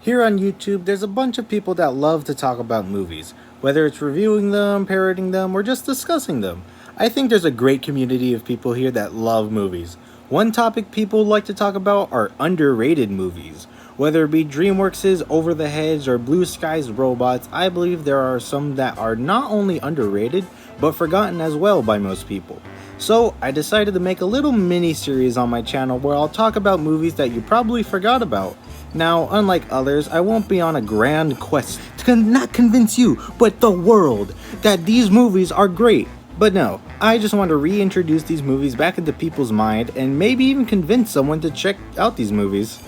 Here on YouTube, there's a bunch of people that love to talk about movies, whether it's reviewing them, parroting them, or just discussing them. I think there's a great community of people here that love movies. One topic people like to talk about are underrated movies. Whether it be DreamWorks' Over the Hedge or Blue Sky's Robots, I believe there are some that are not only underrated, but forgotten as well by most people. So I decided to make a little mini series on my channel where I'll talk about movies that you probably forgot about. Now, unlike others, I won't be on a grand quest to not convince you, but the world, that these movies are great. But no, I just want to reintroduce these movies back into people's mind and maybe even convince someone to check out these movies.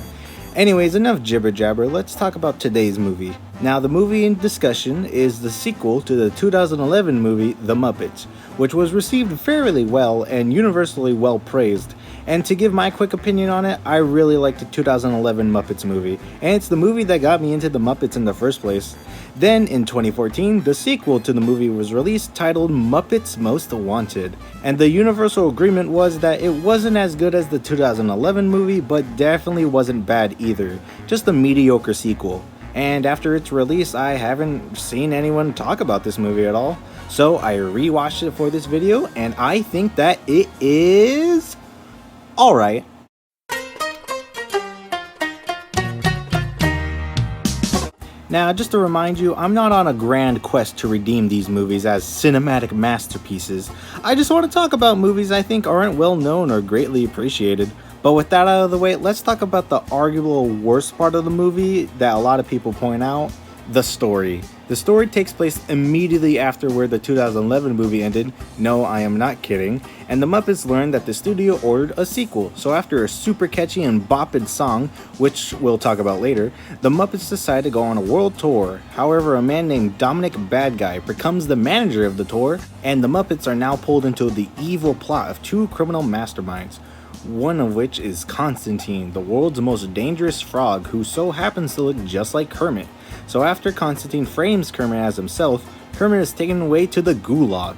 Anyways, enough jibber jabber, let's talk about today's movie. Now, the movie in discussion is the sequel to the 2011 movie The Muppets, which was received fairly well and universally well praised. And to give my quick opinion on it, I really like the 2011 Muppets movie, and it's the movie that got me into the Muppets in the first place. Then, in 2014, the sequel to the movie was released titled Muppets Most Wanted, and the universal agreement was that it wasn't as good as the 2011 movie, but definitely wasn't bad either, just a mediocre sequel. And after its release, I haven't seen anyone talk about this movie at all, so I rewatched it for this video, and I think that it is alright. Now, just to remind you, I'm not on a grand quest to redeem these movies as cinematic masterpieces. I just want to talk about movies I think aren't well known or greatly appreciated. But with that out of the way, let's talk about the arguable worst part of the movie that a lot of people point out: the story. The story takes place immediately after where the 2011 movie ended. No, I am not kidding. And the Muppets learned that the studio ordered a sequel. So after a super catchy and bopping song, which we'll talk about later, the Muppets decide to go on a world tour. However, a man named Dominic Bad Guy becomes the manager of the tour, and the Muppets are now pulled into the evil plot of two criminal masterminds. One of which is Constantine, the world's most dangerous frog who so happens to look just like Kermit. So after Constantine frames Kermit as himself, Kermit is taken away to the Gulag.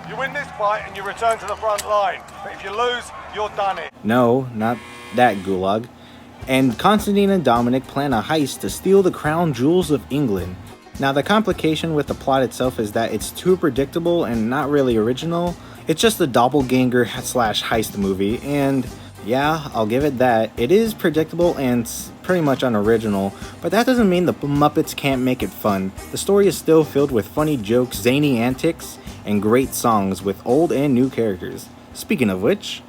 You win this fight and you return to the front line, but if you lose, you're done it. No, not that Gulag. And Constantine and Dominic plan a heist to steal the crown jewels of England. Now, the complication with the plot itself is that it's too predictable and not really original. It's just a doppelganger slash heist movie, and yeah, I'll give it that. It is predictable and pretty much unoriginal, but that doesn't mean the Muppets can't make it fun. The story is still filled with funny jokes, zany antics, and great songs with old and new characters. Speaking of which,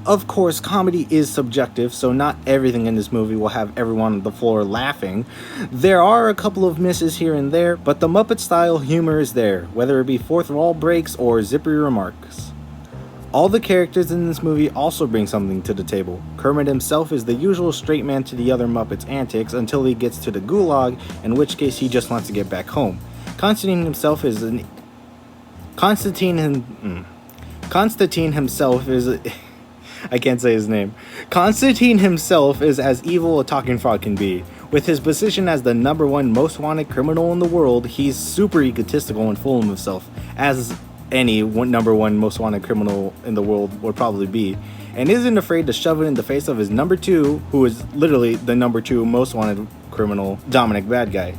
of course, comedy is subjective, so not everything in this movie will have everyone on the floor laughing. There are a couple of misses here and there, but the Muppet-style humor is there, whether it be fourth wall breaks or zippery remarks. All the characters in this movie also bring something to the table. Kermit himself is the usual straight man to the other Muppets' antics until he gets to the Gulag, in which case he just wants to get back home. Constantine himself is I can't say his name. Constantine himself is as evil a talking frog can be. With his position as the #1 most wanted criminal in the world, he's super egotistical and full of himself, as any #1 most wanted criminal in the world would probably be, and isn't afraid to shove it in the face of his #2, who is literally the #2 most wanted criminal, Dominic Bad Guy.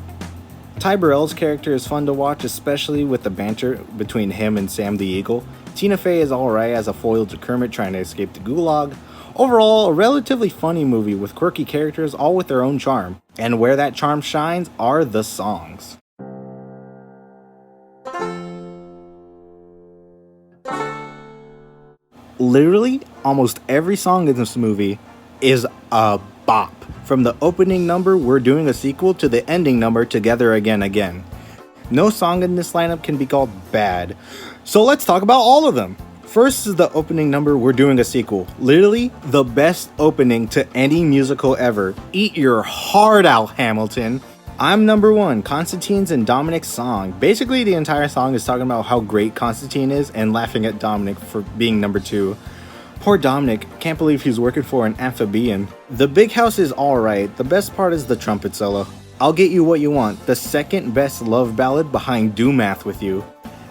Ty Burrell's character is fun to watch, especially with the banter between him and Sam the Eagle. Tina Fey is alright as a foil to Kermit trying to escape the Gulag. Overall, a relatively funny movie with quirky characters, all with their own charm. And where that charm shines are the songs. Literally, almost every song in this movie is a bop. From the opening number, We're Doing a Sequel, to the ending number, Together Again Again. No song in this lineup can be called bad. So let's talk about all of them. First is the opening number, We're Doing a Sequel. Literally the best opening to any musical ever. Eat your heart out, Hamilton. I'm #1, Constantine's and Dominic's song. Basically, the entire song is talking about how great Constantine is and laughing at Dominic for being #2. Poor Dominic, can't believe he's working for an amphibian. The Big House is alright, the best part is the trumpet solo. I'll Get You What You Want, the second best love ballad behind Do Math With You.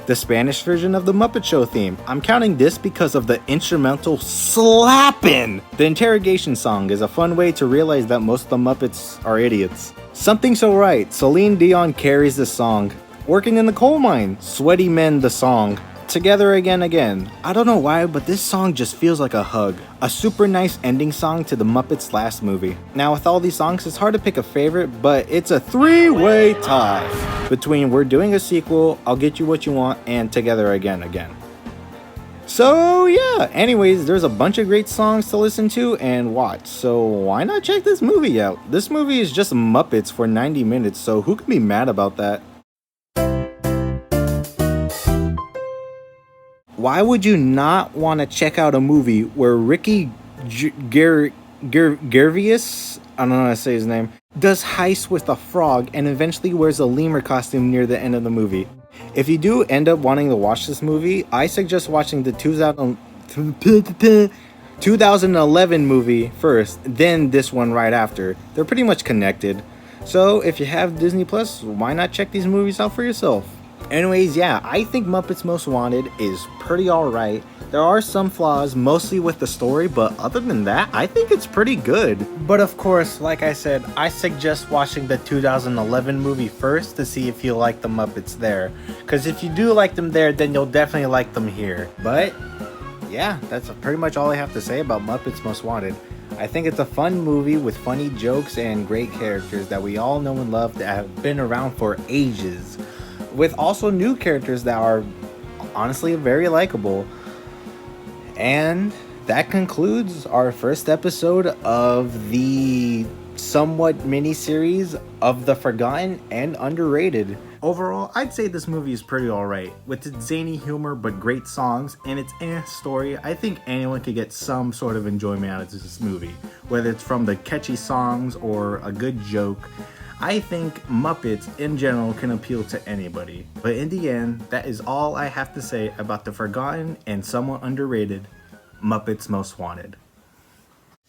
the Spanish version of the Muppet Show theme. I'm counting this because of the instrumental slappin'. The interrogation song is a fun way to realize that most of the Muppets are idiots. Something So Right, Celine Dion carries the song. Working in the Coal Mine, Sweaty Men the song. Together Again. I don't know why, but this song just feels like a hug. A super nice ending song to the Muppets' last movie. Now with all these songs, it's hard to pick a favorite, but it's a three-way tie between We're Doing a Sequel, I'll Get You What You Want, and Together Again. So yeah, anyways, there's a bunch of great songs to listen to and watch, so why not check this movie out? This movie is just Muppets for 90 minutes, so who can be mad about that? Why would you not want to check out a movie where Ricky Gervais, I don't know how to say his name, does heists with a frog and eventually wears a lemur costume near the end of the movie? If you do end up wanting to watch this movie, I suggest watching the 2011 movie first, then this one right after. They're pretty much connected. So if you have Disney Plus, why not check these movies out for yourself? Anyways, yeah, I think Muppets Most Wanted is pretty alright. There are some flaws, mostly with the story, but other than that, I think it's pretty good. But of course, like I said, I suggest watching the 2011 movie first to see if you like the Muppets there. Because if you do like them there, then you'll definitely like them here. But yeah, that's pretty much all I have to say about Muppets Most Wanted. I think it's a fun movie with funny jokes and great characters that we all know and love that have been around for ages. With also new characters that are honestly very likable. And that concludes our first episode of the somewhat mini-series of The Forgotten and Underrated. Overall, I'd say this movie is pretty alright. With its zany humor but great songs and its story, I think anyone could get some sort of enjoyment out of this movie. Whether it's from the catchy songs or a good joke, I think Muppets in general can appeal to anybody. But in the end, that is all I have to say about the forgotten and somewhat underrated Muppets Most Wanted.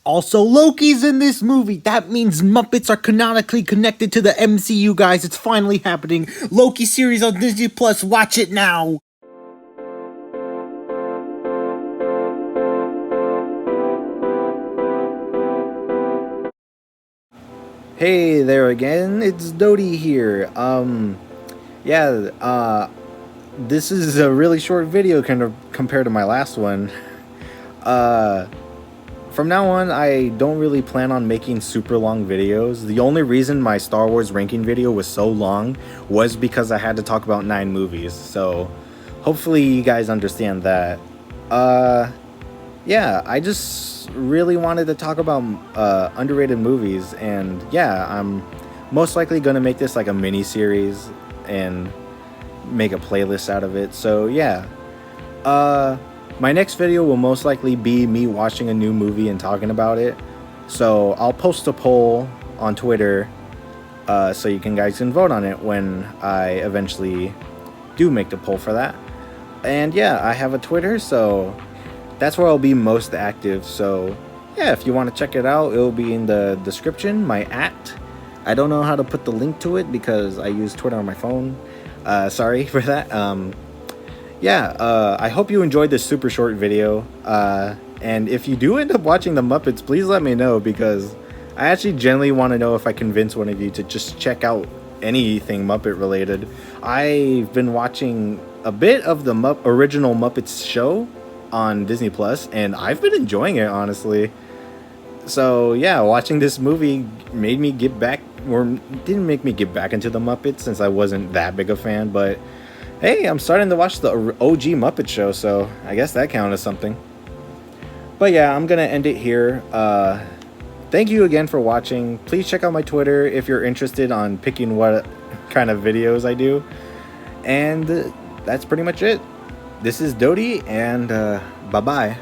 Also, Loki's in this movie. That means Muppets are canonically connected to the MCU, guys. It's finally happening. Loki series on Disney Plus. Watch it now. Hey there again, it's Dodie here. This is a really short video compared to my last one. From now on, I don't really plan on making super long videos. The only reason my Star Wars ranking video was so long was because I had to talk about 9 movies. So, hopefully you guys understand that. Yeah, I just really wanted to talk about underrated movies, and yeah, I'm most likely gonna make this like a mini series and make a playlist out of it. So yeah, my next video will most likely be me watching a new movie and talking about it. So I'll post a poll on Twitter so you guys can vote on it when I eventually do make the poll for that. And yeah, I have a Twitter, so that's where I'll be most active. So yeah, if you want to check it out, it'll be in the description, my @. I don't know how to put the link to it because I use Twitter on my phone. Sorry for that. I hope you enjoyed this super short video. And if you do end up watching the Muppets, please let me know, because I actually genuinely want to know if I convince one of you to just check out anything Muppet related. I've been watching a bit of the original Muppets show on Disney Plus, and I've been enjoying it, honestly. So yeah, watching this movie made me get back, or didn't make me get back into the Muppets since I wasn't that big a fan, but hey, I'm starting to watch the OG Muppet show, so I guess that counted as something. But yeah, I'm gonna end it here. Thank you again for watching. Please check out my Twitter if you're interested on picking what kind of videos I do. And that's pretty much it. This is Dodie, and bye-bye.